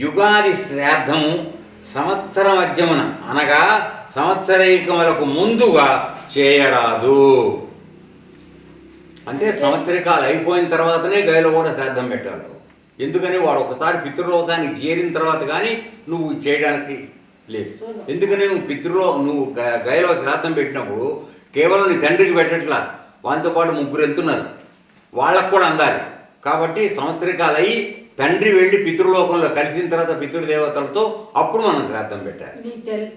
యుగాది శ్రాద్ధము సంవత్సర మధ్యమున అనగా సంవత్సరీకములకు ముందుగా చేయరాదు. అంటే సంవత్సరికాలు అయిపోయిన తర్వాతనే గయలో కూడా శ్రాద్ధం పెట్టాలి. ఎందుకని వాడు ఒకసారి పితృలోకానికి చేరిన తర్వాత కానీ నువ్వు చేయడానికి లేదు. ఎందుకని నువ్వు గయలో శ్రాద్ధం పెట్టినప్పుడు కేవలం నీ తండ్రికి పెట్టట్లా, వానితో పాటు 3 వెళ్తున్నారు, వాళ్ళకు కూడా అందాలి. కాబట్టి సంవత్సరికాలు అయ్యి తండ్రి వెళ్ళి పితృలోకంలో కలిసిన తర్వాత పితృదేవతలతో అప్పుడు మనం శ్రాద్ధం పెట్టాలి.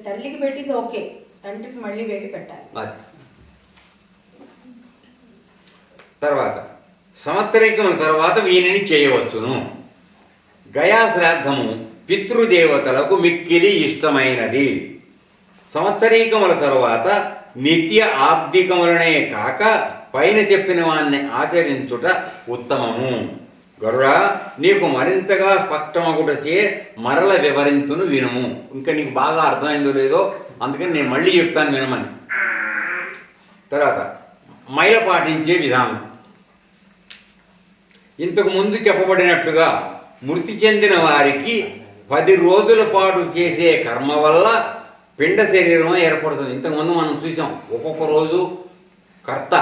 తల్లికి పెట్టింది ఓకే, తండ్రికి మళ్ళీ వెళ్ళి పెట్టాలి. అది తర్వాత సంవత్సరికముల తర్వాత వీనిని చేయవచ్చును. గయా శ్రాద్ధము పితృదేవతలకు మిక్కిలి ఇష్టమైనది. సంవత్సరీకముల తరువాత నిత్య ఆబ్దికములనే కాక పైన చెప్పిన వాన్ని ఆచరించుట ఉత్తమము. గరుడా, నీకు మరింతగా స్పష్టమగుటచే మరల వివరించును వినుము. ఇంకా నీకు బాగా అర్థమైందో లేదో, అందుకని నేను మళ్ళీ చెప్తాను వినమని. తర్వాత మైల పాటించే విధానం. ఇంతకు ముందు చెప్పబడినట్లుగా మృతి చెందిన వారికి 10 రోజుల పాటు చేసే కర్మ వల్ల పిండ శరీరం ఏర్పడుతుంది. ఇంతకుముందు మనం చూసాం, ఒక్కొక్క రోజు కర్త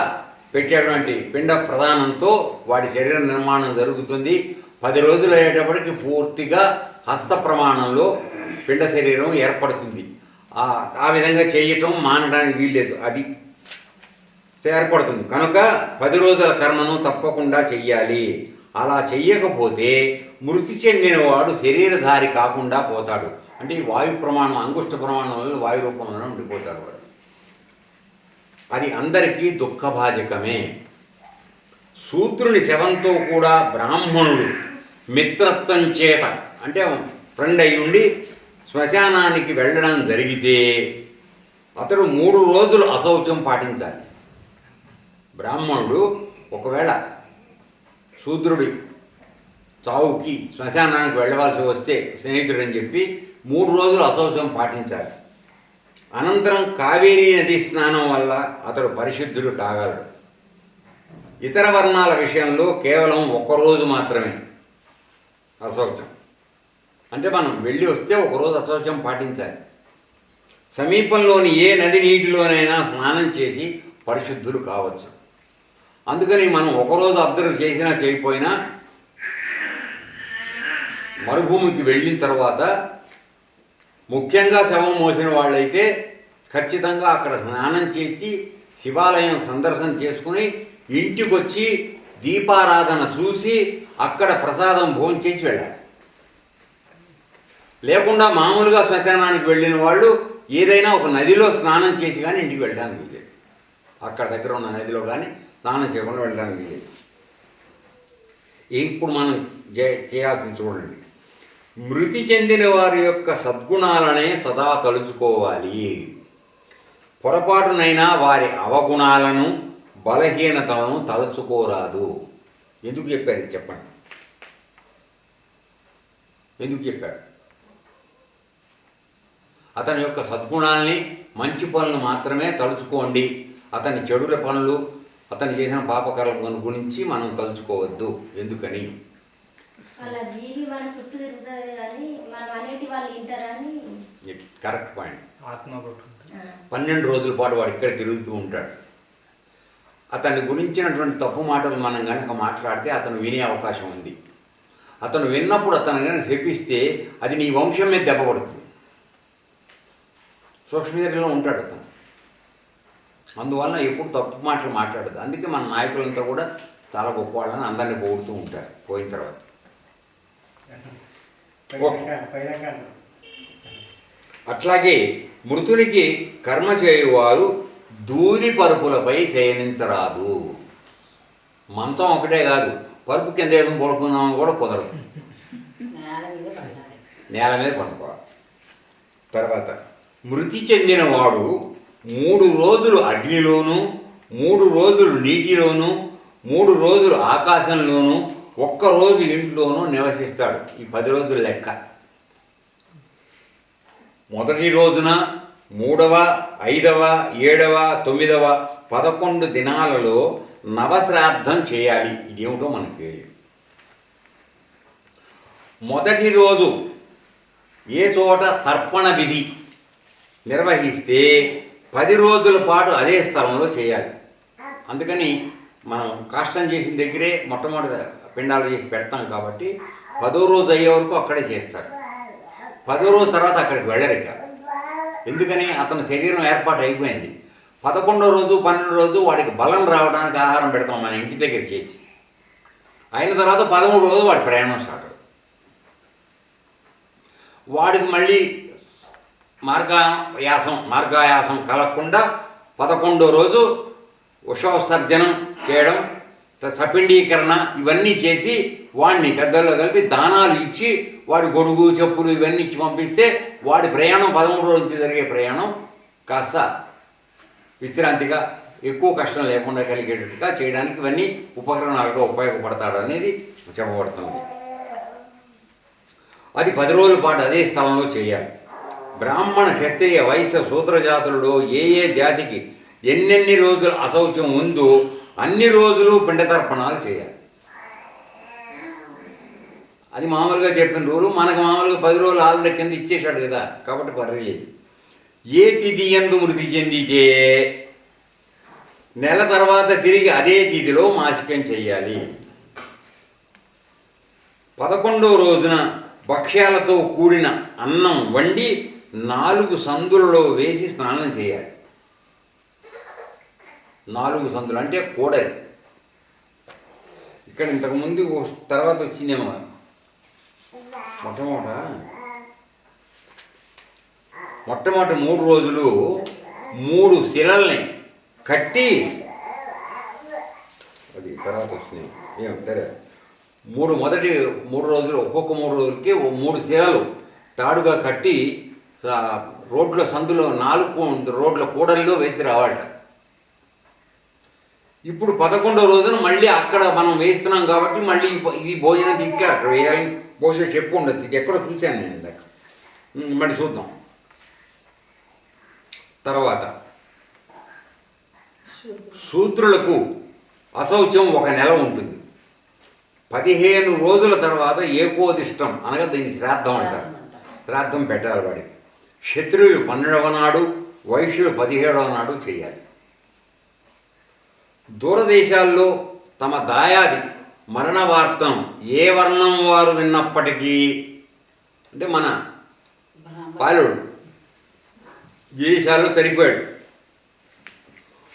పెట్టేటువంటి పిండ ప్రదానంతో వాడి శరీర నిర్మాణం జరుగుతుంది. 10 రోజులు అయ్యేటప్పటికి పూర్తిగా హస్త ప్రమాణంలో పిండ శరీరం ఏర్పడుతుంది. ఆ విధంగా చేయటం మానడానికి వీల్లేదు, అది ఏర్పడుతుంది. కనుక 10 రోజుల కర్మను తప్పకుండా చెయ్యాలి. అలా చెయ్యకపోతే మృతి చెందినవాడు శరీరధారి కాకుండా పోతాడు. అంటే ఈ వాయు ప్రమాణం, అంగుష్ట ప్రమాణం వల్ల వాయు రూపంలో ఉండిపోతాడు వాడు. అది అందరికీ దుఃఖభాజకమే. శూద్రుని శవంతో కూడా బ్రాహ్మణుడు మిత్రత్వం చేత అంటే ఫ్రెండ్ అయి ఉండి శ్మశానానికి వెళ్ళడం జరిగితే అతడు 3 రోజులు అశౌచం పాటించాలి. బ్రాహ్మణుడు ఒకవేళ శూద్రుడి చావుకి శ్మశానానికి వెళ్ళవలసి వస్తే స్నేహితుడని చెప్పి 3 రోజులు అశౌచం పాటించాలి. అనంతరం కావేరీ నది స్నానం వల్ల అతడు పరిశుద్ధుడు కాగలడు. ఇతర వర్ణాల విషయంలో కేవలం 1 రోజు మాత్రమే. అశౌచం అంటే మనం వెళ్ళి వస్తే ఒకరోజు అశౌచం పాటించాలి. సమీపంలోని ఏ నది నీటిలోనైనా స్నానం చేసి పరిశుద్ధులు కావచ్చు. అందుకని మనం ఒకరోజు అబ్జర్వ్ చేసినా చేయకపోయినా మరుభూమికి వెళ్ళిన తర్వాత ముఖ్యంగా శవం మోసిన వాళ్ళైతే ఖచ్చితంగా అక్కడ స్నానం చేసి శివాలయం సందర్శన చేసుకుని ఇంటికి వచ్చి దీపారాధన చూసి అక్కడ ప్రసాదం భోంచేసి వెళ్ళాలి. లేకుండా మామూలుగా శ్మశానానికి వెళ్ళిన వాళ్ళు ఏదైనా ఒక నదిలో స్నానం చేసి కానీ ఇంటికి వెళ్ళడానికి వీలేదు. అక్కడ దగ్గర ఉన్న నదిలో కానీ స్నానం చేయకుండా వెళ్ళడానికి వీలేదు. ఇప్పుడు మనం చేయాల్సింది చూడండి, మృతి చెందిన వారి యొక్క సద్గుణాలనే సదా తలుచుకోవాలి. పొరపాటునైనా వారి అవగుణాలను బలహీనతలను తలుచుకోరాదు. ఎందుకు చెప్పారు ఇది చెప్పండి? ఎందుకు చెప్పారు? అతని యొక్క సద్గుణాలని మంచి పనులు మాత్రమే తలుచుకోండి. అతని చెడుల పనులు, అతను చేసిన పాపకర్మల గురించి మనం తలుచుకోవద్దు. ఎందుకని? అలా జీవి మన చుట్టూ తిరుగుతుంది కానీ మనం అనేటి వాళ్ళు వింటారని. Correct point. ఆత్మ 12 రోజుల పాటు వాడు ఇక్కడ తిరుగుతూ ఉంటాడు. అతని గురించినటువంటి తప్పు మాటలు మనం కనుక మాట్లాడితే అతను వినే అవకాశం ఉంది. అతను విన్నప్పుడు అతను కనుక శపిస్తే అది నీ వంశం మీద దెబ్బ పడుతుంది. సూక్ష్మశరీరంలో ఉంటాడు అతను. అందువల్ల ఎప్పుడు తప్పు మాటలు మాట్లాడదు. అందుకే మన నాయకులంతా కూడా చాలా గొప్పవాళ్ళని అందరినీ పొగుడుతూ ఉంటారు పోయిన తర్వాత. అట్లాగే మృతునికి కర్మ చేయువారు దూది పరుపులపై శయనించరాదు. మంచం ఒకటే కాదు, పరుపు కింద వేసుకుని పడుకుందామని కూడా కుదరదు. నేల మీద పడుకోవాలి. తర్వాత మృతి చెందినవాడు 3 రోజులు అగ్నిలోను, 3 రోజులు నీటిలోను, 3 రోజులు ఆకాశంలోను, 1 రోజు ఇంట్లోనూ నివసిస్తాడు. ఈ 10 రోజుల లెక్క. మొదటి రోజున 3వ, 5వ, 7వ, 9వ 11 దినాలలో నవశ్రాద్ధం చేయాలి. ఇదేమిటో మనకి మొదటి రోజు ఏ చోట తర్పణ విధి నిర్వహిస్తే 10 రోజుల పాటు అదే స్థలంలో చేయాలి. అందుకని మనం కాష్టం చేసిన దగ్గరే మొట్టమొదటి పిండాలు చేసి పెడతాం కాబట్టి 10వ రోజు అయ్యే వరకు అక్కడే చేస్తారు. 10వ రోజు తర్వాత అక్కడికి వెళ్ళరిక. ఎందుకని? అతని శరీరం ఏర్పాటు అయిపోయింది. 11వ రోజు 12వ రోజు వాడికి బలం రావడానికి ఆహారం పెడతాం మన ఇంటి దగ్గర చేసి. అయిన తర్వాత 13వ రోజు వాడి ప్రయాణం స్టార్ట్. వాడికి మళ్ళీ మార్గాయాసం కలగకుండా 11వ రోజు ఉషోత్సర్జనం చేయడం, సపిండీకరణ ఇవన్నీ చేసి వాడిని పెద్దల్లో కలిపి దానాలు ఇచ్చి వాడి గొడుగు చెప్పులు ఇవన్నీ ఇచ్చి పంపిస్తే వాడి ప్రయాణం 13వ రోజు నుంచి జరిగే ప్రయాణం కాస్త విశ్రాంతిగా ఎక్కువ కష్టం లేకుండా కలిగేటట్టుగా చేయడానికి ఇవన్నీ ఉపకరణాలుగా ఉపయోగపడతాడు అనేది చెప్పబడుతుంది. అది 10 రోజుల పాటు అదే స్థలంలో చేయాలి. బ్రాహ్మణ, క్షత్రియ, వైశ్య, శూద్ర జాతులలో ఏ జాతికి ఎన్నెన్ని రోజులు అశౌచం ఉందో అన్ని రోజులు పిండతర్పణాలు చేయాలి. అది మామూలుగా చెప్పిన రూలు. మనకు మామూలుగా 10 రోజులు ఆల్రెడీ కింద ఇచ్చేశాడు కదా, కాబట్టి పర్వాలేదు. ఏ తిథి యందు మృతి చెందితే నెల తర్వాత తిరిగి అదే తిథిలో మాసికం చెయ్యాలి. 11వ రోజున భక్ష్యాలతో కూడిన అన్నం వండి 4 సందులలో వేసి స్నానం చేయాలి. 4 సందులు అంటే కూడలి. ఇక్కడ ఇంతకుముందు తర్వాత వచ్చిందేమో మొట్టమొదటి 3 రోజులు 3 శిలల్ని కట్టి, అది తర్వాత వచ్చింది ఏమంటారు, మొదటి 3 రోజులు ఒక్కొక్క 3 రోజులకి 3 శిలలు తాడుగా కట్టి రోడ్ల సందులో 4 రోడ్ల కూడలిలో వేసి రావాలట. ఇప్పుడు 11వ రోజున మళ్ళీ అక్కడ మనం వేస్తున్నాం కాబట్టి మళ్ళీ ఈ భోజనం తీసుకెళ్ళి అక్కడ వేయాలని బహుశా చెప్పు ఉండొచ్చు. ఇది ఎక్కడో చూశాను నేను ఇందాక. మళ్ళీ చూద్దాం. తర్వాత శూద్రులకు అశౌచం 1 నెల ఉంటుంది. 15 రోజుల తర్వాత ఏకోదిష్టం అనగా దీన్ని శ్రాద్ధం అంటారు. శ్రాద్ధం పెట్టాలి వాడికి. క్షత్రియులు 12వ నాడు, వైశ్యులు 17వ నాడు చేయాలి. దూరదేశాల్లో తమ దాయాది మరణ వార్తం ఏ వర్ణం వారు విన్నప్పటికీ, అంటే మన పాలుడు దేశాల్లో సరిపోయాడు.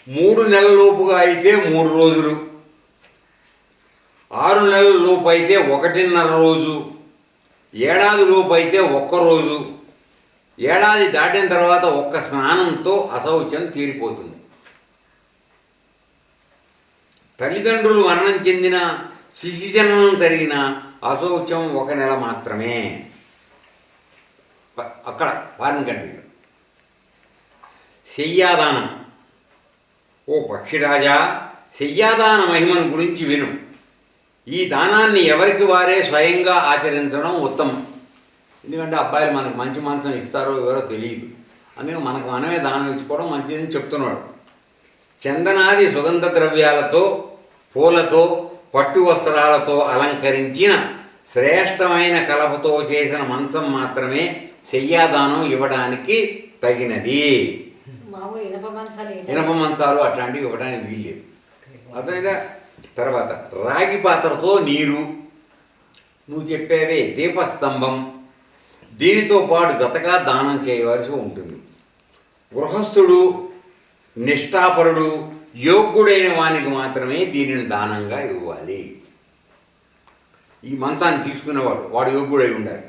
3 నెలల లోపుగా అయితే 3 రోజులు, 6 నెలల లోపు అయితే 1.5 రోజు, ఏడాది లోపు అయితే 1 రోజు, ఏడాది దాటిన తర్వాత 1 స్నానంతో అశౌచం తీరిపోతుంది. తల్లిదండ్రులు మరణం చెందిన, శిశుజననం జరిగిన అశౌచం 1 నెల మాత్రమే. అక్కడ ఫారిన్ కంట్రీలో. శయ్యాదానం. ఓ పక్షిరాజా, శయ్యాదాన మహిమను గురించి విను. ఈ దానాన్ని ఎవరికి వారే స్వయంగా ఆచరించడం ఉత్తమం. ఎందుకంటే అబ్బాయిలు మనకు మంచి మంచం ఇస్తారో ఎవరో తెలియదు, అందుకే మనకు మనమే దానం ఇచ్చుకోవడం మంచిదని చెప్తున్నాడు. చందనాది సుగంధ ద్రవ్యాలతో, పూలతో, పట్టు వస్త్రాలతో అలంకరించిన శ్రేష్టమైన కలపతో చేసిన మంచం మాత్రమే శయ్యాదానం ఇవ్వడానికి తగినది. ఇనప మంచాలు అట్లాంటివి ఇవ్వడానికి వీల్లేదు. అర్థమైందా? తర్వాత రాగి పాత్రతో నీరు, నువ్వు చెప్పేవే దీపస్తంభం, దీనితో పాటు జతగా దానం చేయవలసి ఉంటుంది. గృహస్థుడు, నిష్ఠాపరుడు, యోగ్యుడైన వానికి మాత్రమే దీనిని దానంగా ఇవ్వాలి. ఈ మంచాన్ని తీసుకునేవాడు వాడు యోగ్యుడై ఉండాలి,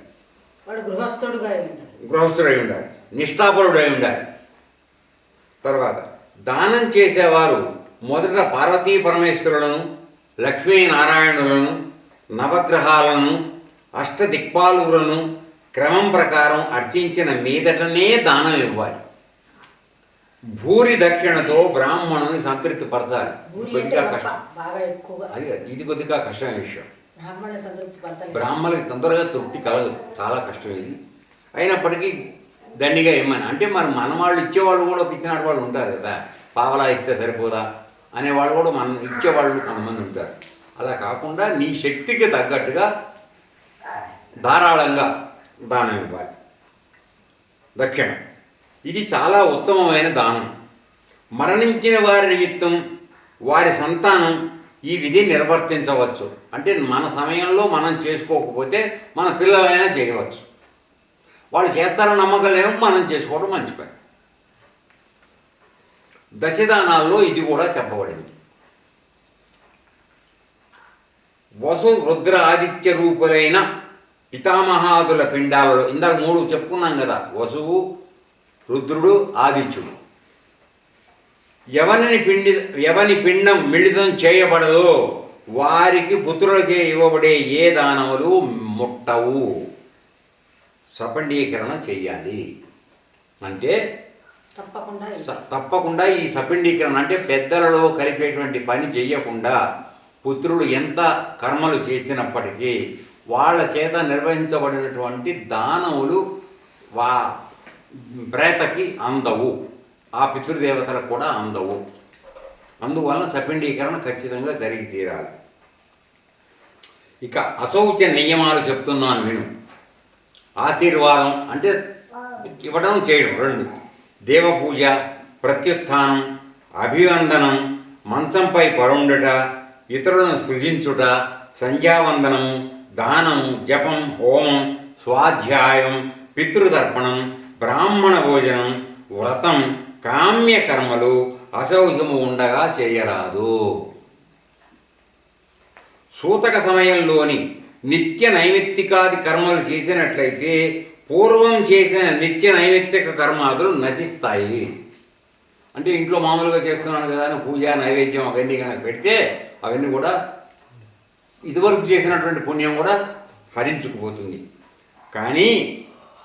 వాడు గృహస్థుడై ఉండాలి, నిష్ఠాపరుడై ఉండాలి. తర్వాత దానం చేసేవారు మొదట పార్వతీ పరమేశ్వరులను, లక్ష్మీనారాయణులను, నవగ్రహాలను, అష్టదిక్పాలులను క్రమం ప్రకారం అర్చించిన మీదటనే దానం ఇవ్వాలి. భూరి దక్షిణతో బ్రాహ్మణుని సంతృప్తిపరచాలి. కొద్దిగా కష్టం, ఇది కొద్దిగా కష్టమైన విషయం. బ్రాహ్మణులకి తొందరగా తృప్తి కలగదు, చాలా కష్టం ఇది. అయినప్పటికీ దండిగా ఇమ్మని, అంటే మన వాళ్ళు ఇచ్చేవాళ్ళు కూడా పిచ్చినాడు వాళ్ళు ఉంటారు కదా, పావలా ఇస్తే సరిపోదా అనేవాళ్ళు కూడా మనం ఇచ్చేవాళ్ళు కొంతమంది ఉంటారు. అలా కాకుండా నీ శక్తికి తగ్గట్టుగా ధారాళంగా దానం ఇవ్వాలి. దక్షిణ ఇది చాలా ఉత్తమమైన దానం. మరణించిన వారి నిమిత్తం వారి సంతానం ఈ విధి నిర్వర్తించవచ్చు. అంటే మన సమయంలో మనం చేసుకోకపోతే మన పిల్లలైనా చేయవచ్చు. వాళ్ళు చేస్తారని నమ్మకం లేవు, మనం చేసుకోవడం మంచి పని. దశదానాల్లో ఇది కూడా చెప్పబడింది. వసు రుద్ర ఆదిత్య రూపులైన పితామహాదుల పిండాలలో, ఇందాక 3 చెప్పుకున్నాం కదా, వసువు, రుద్రుడు, ఆదిత్యుడు. ఎవని పిండం మిళితం చేయబడదో వారికి పుత్రులకే ఇవ్వబడే ఏ దానములు ముట్టవు. సపండీకరణ చెయ్యాలి. అంటే తప్పకుండా ఈ సపిండీకరణ అంటే పెద్దలలో కలిపేటువంటి పని చెయ్యకుండా పుత్రులు ఎంత కర్మలు చేసినప్పటికీ వాళ్ళ చేత నిర్వహించబడినటువంటి దానములు ప్రేతకి అందవు, ఆ పితృదేవతలకు కూడా అందవు. అందువలన సపిండీకరణ ఖచ్చితంగా జరిగి తీరాలి. ఇక అశౌచ నియమాలు చెప్తున్నాను విను. ఆశీర్వాదం అంటే ఇవ్వడం చేయడం 2, దేవపూజ, ప్రత్యుత్థానం, అభివందనం, మంచంపై పరుండుట, ఇతరులను సృజించుట, సంధ్యావందనము, దానము, జపం, హోమం, స్వాధ్యాయం, పితృతర్పణం, బ్రాహ్మణ భోజనం, వ్రతం, కామ్యకర్మలు అశౌచము ఉండగా చేయరాదు. సూతక సమయంలోని నిత్య నైమిత్తికాది కర్మలు చేసినట్లయితే పూర్వం చేసిన నిత్య నైమిత్తిక కర్మాదులు నశిస్తాయి. అంటే ఇంట్లో మామూలుగా చేస్తున్నాను కదా అని పూజ, నైవేద్యం అవన్నీ కనుక పెడితే అవన్నీ కూడా ఇదివరకు చేసినటువంటి పుణ్యం కూడా హరించుకుపోతుంది. కానీ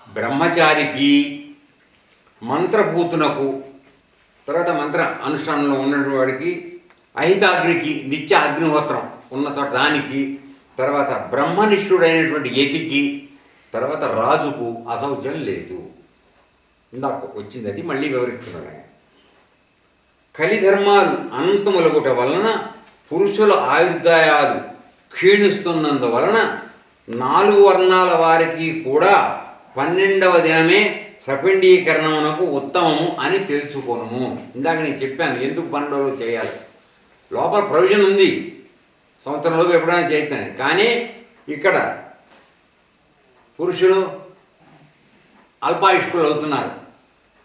బ్రహ్మచారికి, మంత్రభూతునకు, తర్వాత మంత్ర అనుష్ఠానంలో ఉన్నటువంటి వాడికి, అహితాగ్నికి, నిత్య అగ్నిహోత్రం ఉన్న చోట దానికి, తర్వాత బ్రహ్మనిష్ఠుడైనటువంటి యతికి, తర్వాత రాజుకు అశౌచం లేదు. ఇందాక వచ్చింది, అది మళ్ళీ వివరిస్తున్నాడు ఆయన. కలిధర్మాలు అనంతములగుట వలన పురుషుల ఆయుర్దాయాలు క్షీణిస్తున్నందువలన 4 వర్ణాల వారికి కూడా 12వ దినమే సపిండీకరణమునకు ఉత్తమము అని తెలుసుకొనుము. ఇందాక నేను చెప్పాను ఎందుకు 12 రోజులు చేయాలి. లోపల ప్రొవిజన్ ఉంది, సంవత్సరంలోపు ఎప్పుడైనా చేస్తాను. కానీ ఇక్కడ పురుషులు అల్పాయుష్కులు అవుతున్నారు.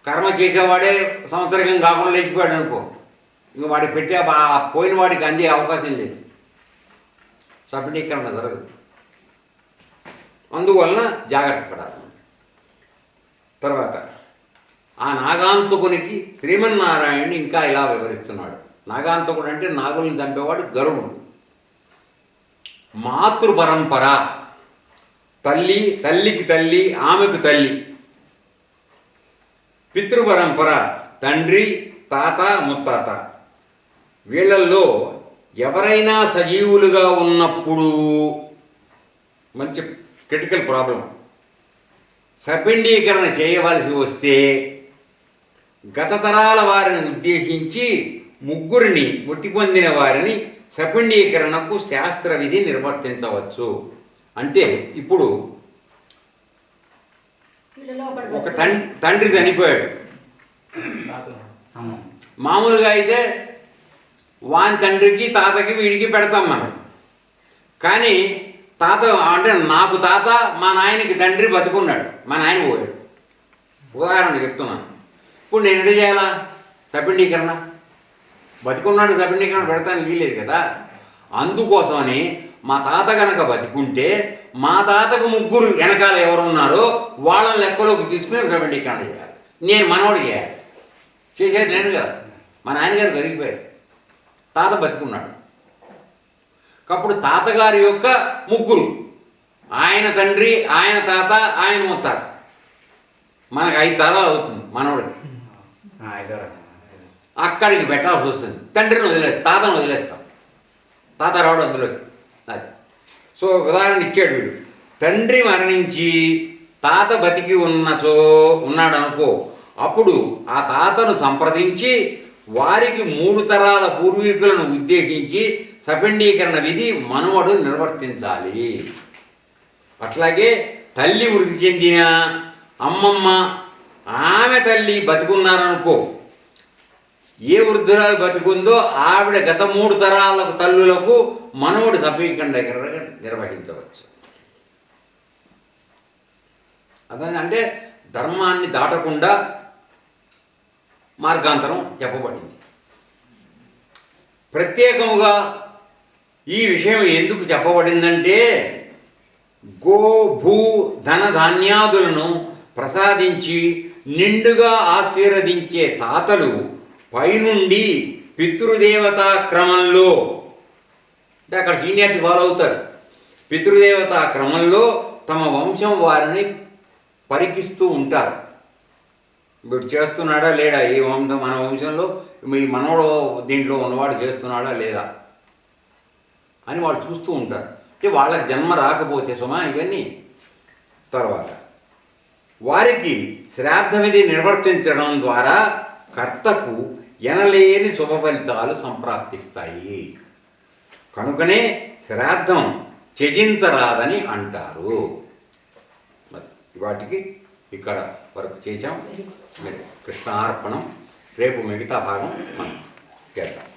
కర్మ చేసేవాడే సంవత్సరం కాకుండా లేచిపోయాడు అనుకో, ఇంక వాడికి పెట్టే పోయిన వాడికి అందే అవకాశం లేదు, సఫలీకరణ జరగదు. అందువలన జాగ్రత్త పడాలి. తర్వాత ఆ నాగాంతకునికి శ్రీమన్నారాయణుడు ఇంకా ఇలా వివరిస్తున్నాడు. నాగాంతకుడు అంటే నాగులను చంపేవాడు గరుడు. మాతృపరంపర, తల్లికి తల్లి, ఆమెకు తల్లి. పితృపరంపర, తండ్రి, తాత, ముత్తాత. వీళ్ళల్లో ఎవరైనా సజీవులుగా ఉన్నప్పుడు మంచి క్రిటికల్ ప్రాబ్లం, సపిండీకరణ చేయవలసి వస్తే గత తరాల వారిని ఉద్దేశించి 3 మృతి పొందిన వారిని సపిండీకరణకు శాస్త్ర విధి నిర్వర్తించవచ్చు. అంటే ఇప్పుడు ఒక తండ్రి చనిపోయాడు, మామూలుగా అయితే వాని తండ్రికి తాతకి వీడికి పెడతాం మనం. కానీ తాత అంటే నాకు తాత, మా నాయనకి తండ్రి బతుకున్నాడు, మా నాయన పోయాడు. ఉదాహరణ చెప్తున్నాను. ఇప్పుడు నేను ఎడ చేయాలా? సపిండీకరణ. బతికున్నాడు, సపిండీకరణ పెడతానికి వీలేదు కదా. అందుకోసమని మా తాత కనుక బతికుంటే మా తాతకు 3 వెనకాల ఎవరున్నారో వాళ్ళని లెక్కలోకి తీసుకుని సపిండీకరణ చేయాలి. నేను మనవాడు చేయాలి. చేసేది నేను కదా. మా నాన్నగారు జరిగిపోయారు, తాత బతికున్నాడు. అప్పుడు తాతగారి యొక్క 3, ఆయన తండ్రి, ఆయన తాత, ఆయన ముత్తాత, మనకు 5 తరాలు అవుతుంది మనవాడికి. అక్కడికి పెట్టాల్సి వస్తుంది. తండ్రిని తాతను వదిలేస్తాం, తాత రావడం అందులోకి. అది సో ఉదాహరణ ఇచ్చాడు వీడు. తండ్రి మరణించి తాత బతికి ఉన్నాడు అనుకో, అప్పుడు ఆ తాతను సంప్రదించి వారికి 3 తరాల పూర్వీకులను ఉద్దేశించి సపిండీకరణ విధి మనుమడు నిర్వర్తించాలి. అట్లాగే తల్లి మృతి చెందిన అమ్మమ్మ, ఆమె తల్లి బతుకున్నారనుకో, ఏ వృద్ధురాలు బతుకుందో ఆవిడ గత 3 తరాలకు తల్లులకు మనవుడు సపిండీకరణ నిర్వహించవచ్చు. అంటే ధర్మాన్ని దాటకుండా మార్గాంతరం చెప్పబడింది. ప్రత్యేకముగా ఈ విషయం ఎందుకు చెప్పబడిందంటే గో భూ ధన ధాన్యాదులను ప్రసాదించి నిండుగా ఆశీర్వదించే తాతలు పైనుండి పితృదేవతా క్రమంలో, అంటే అక్కడ సీనియారిటీ ఫాలో అవుతారు, పితృదేవతా క్రమంలో తమ వంశం వారిని పరికిస్తూ ఉంటారు. ఇప్పుడు చేస్తున్నాడా లేడా, ఈ వంశం మన వంశంలో మీ మనవడు దీంట్లో ఉన్నవాడు చేస్తున్నాడా లేదా అని వాడు చూస్తూ ఉంటారు. అంటే వాళ్ళ జన్మ రాకపోతే సుమా ఇవన్నీ. తర్వాత వారికి శ్రాద్ధ విధి నిర్వర్తించడం ద్వారా కర్తకు ఎనలేని శుభ ఫలితాలు సంప్రాప్తిస్తాయి. కనుకనే శ్రాద్ధం త్యజించరాదని అంటారు. వాటికి ఇక్కడ వరకు చేశాం. కృష్ణార్పణం. రేపు మిగతా భాగం మనం చేద్దాం.